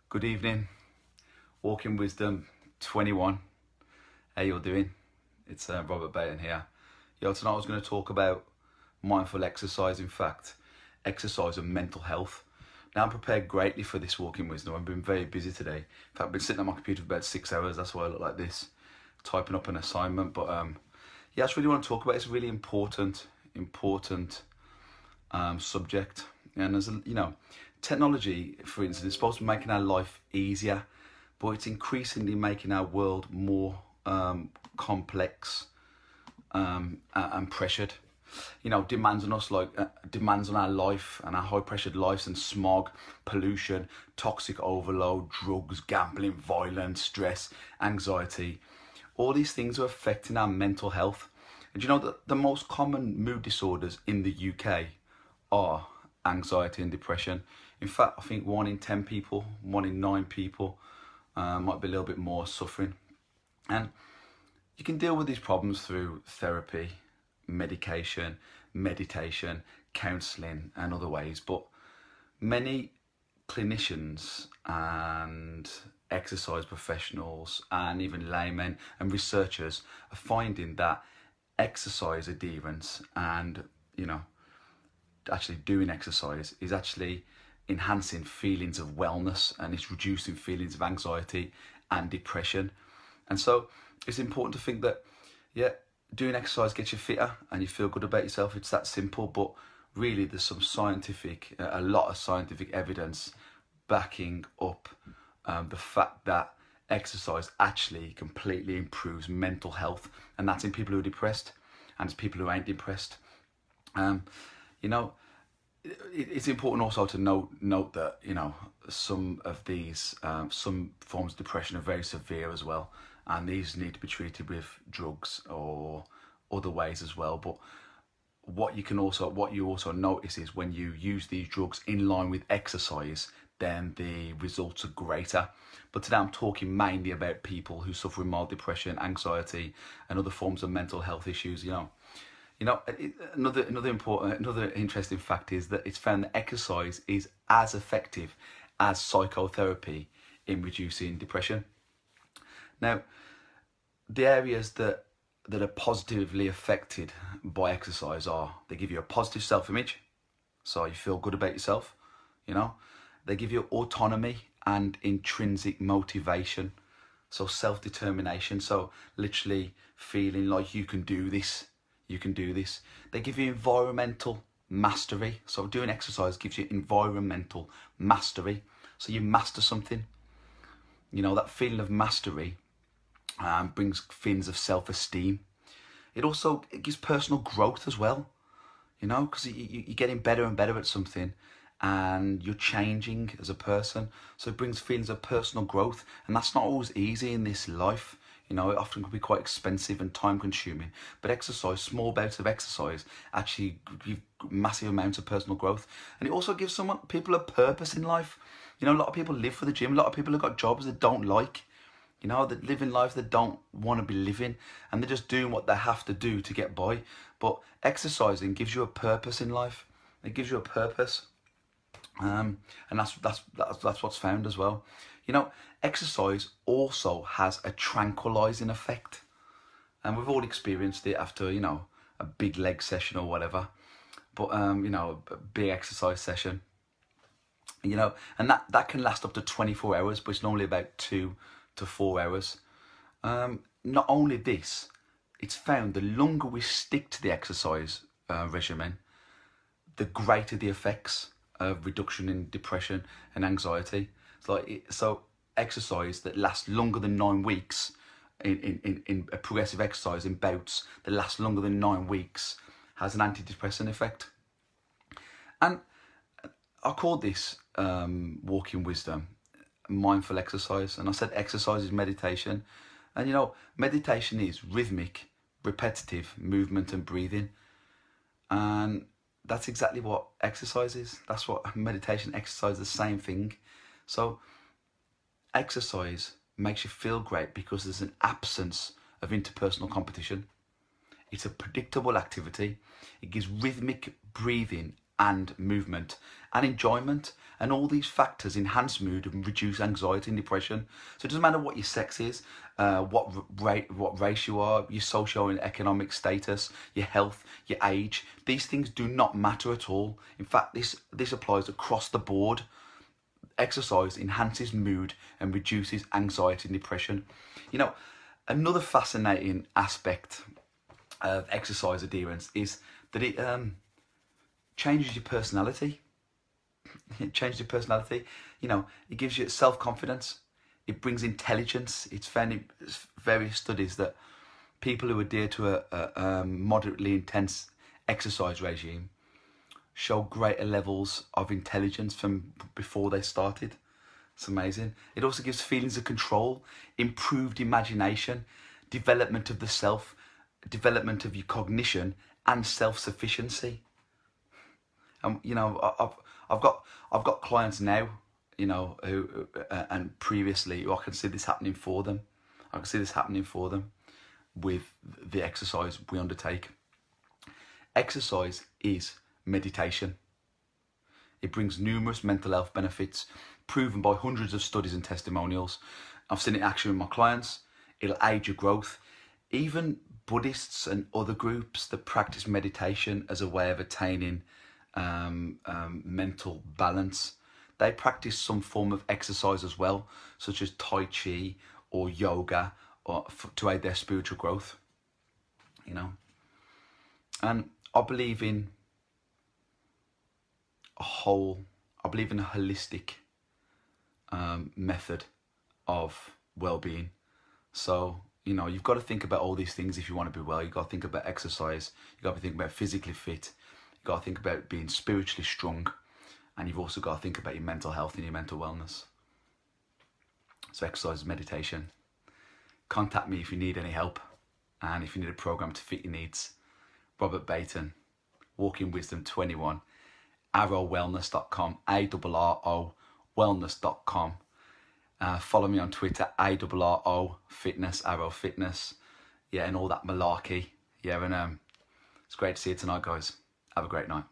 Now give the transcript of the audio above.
Good evening, Walking Wisdom 21. How you all doing? It's Robert Baton here. Tonight I was going to talk about mindful exercise, in fact, exercise and mental health. Now I'm prepared greatly for this Walking Wisdom. I've been very busy today. In fact, I've been sitting on my computer for about 6 hours, that's why I look like this, typing up an assignment. But I just really want to talk about it. It's a really important subject. And as technology, for instance, is supposed to be making our life easier, but it's increasingly making our world more complex and pressured. Demands on us, demands on our life and our high pressured lives, and smog, pollution, toxic overload, drugs, gambling, violence, stress, anxiety. All these things are affecting our mental health. And you know that the most common mood disorders in the UK are anxiety and depression. In fact, I think 1 in 10 people, 1 in 9 people, might be a little bit more suffering. And you can deal with these problems through therapy, medication, meditation, counselling and other ways. But many clinicians and exercise professionals and even laymen and researchers are finding that exercise adherence and, actually doing exercise is actually enhancing feelings of wellness, and it's reducing feelings of anxiety and depression. And so it's important to think that, doing exercise gets you fitter and you feel good about yourself. It's that simple. But really there's some a lot of scientific evidence backing up the fact that exercise actually completely improves mental health, and that's in people who are depressed and it's people who ain't depressed. It's important also to note that some of these some forms of depression are very severe as well, and these need to be treated with drugs or other ways as well. But what you also notice is when you use these drugs in line with exercise, then the results are greater. But today I'm talking mainly about people who suffer from mild depression, anxiety and other forms of mental health issues. Another interesting fact is that it's found that exercise is as effective as psychotherapy in reducing depression. Now, the areas that are positively affected by exercise are: they give you a positive self-image, so you feel good about yourself. They give you autonomy and intrinsic motivation, so self-determination, so literally feeling like you can do this. They give you environmental mastery, so doing exercise gives you environmental mastery, so you master something. That feeling of mastery brings feelings of self-esteem. It gives personal growth as well, because you're getting better and better at something and you're changing as a person, so it brings feelings of personal growth, and that's not always easy in this life. It often can be quite expensive and time consuming, but exercise, small bouts of exercise, actually give massive amounts of personal growth. And it also gives people a purpose in life. A lot of people live for the gym. A lot of people have got jobs they don't like, that live in life they don't want to be living, and they're just doing what they have to do to get by. But exercising gives you a purpose in life. It gives you a purpose. And that's what's found as well. Exercise also has a tranquilizing effect, and we've all experienced it after a big leg session or whatever. But a big exercise session, and that can last up to 24 hours, but it's normally about 2 to 4 hours. Not only this, it's found the longer we stick to the exercise regimen, the greater the effects of reduction in depression and anxiety. So exercise that lasts longer than 9 weeks, in a progressive exercise in bouts that last longer than 9 weeks, has an antidepressant effect. And I call this Walking Wisdom mindful exercise, and I said exercise is meditation. And meditation is rhythmic, repetitive movement and breathing, and that's exactly what exercise is. That's what meditation, exercise, the same thing. So exercise makes you feel great because there's an absence of interpersonal competition. It's a predictable activity. It gives rhythmic breathing and movement and enjoyment. And all these factors enhance mood and reduce anxiety and depression. So it doesn't matter what your sex is, what race you are, your social and economic status, your health, your age. These things do not matter at all. In fact, this applies across the board. Exercise enhances mood and reduces anxiety and depression. You know, another fascinating aspect of exercise adherence is that it changes your personality. It changes your personality. You know, it gives you self-confidence. It brings intelligence. It's found in various studies that people who adhere to a moderately intense exercise regime show greater levels of intelligence from before they started. It's amazing. It also gives feelings of control, improved imagination, development of the self, development of your cognition, and self-sufficiency. You know, I've got clients now, you know, who and previously who I can see this happening for them. I can see this happening for them with the exercise we undertake. Exercise is meditation. It brings numerous mental health benefits, proven by hundreds of studies and testimonials. I've seen it in action with my clients. It'll aid your growth. Even Buddhists and other groups that practice meditation as a way of attaining mental balance, they practice some form of exercise as well, such as Tai Chi or yoga, or to aid their spiritual growth. You know, and I believe in a holistic method of well-being. So, you know, you've got to think about all these things if you want to be well. You've got to think about exercise. You've got to think about physically fit. You've got to think about being spiritually strong. And you've also got to think about your mental health and your mental wellness. So exercise and meditation. Contact me if you need any help. And if you need a program to fit your needs. Robert Baton, Walking Wisdom 21. arrowwellness.com, ARRO wellness.com. Follow me on Twitter, ARRO fitness, Arrow Fitness. Yeah, and all that malarkey. Yeah, and it's great to see you tonight, guys. Have a great night.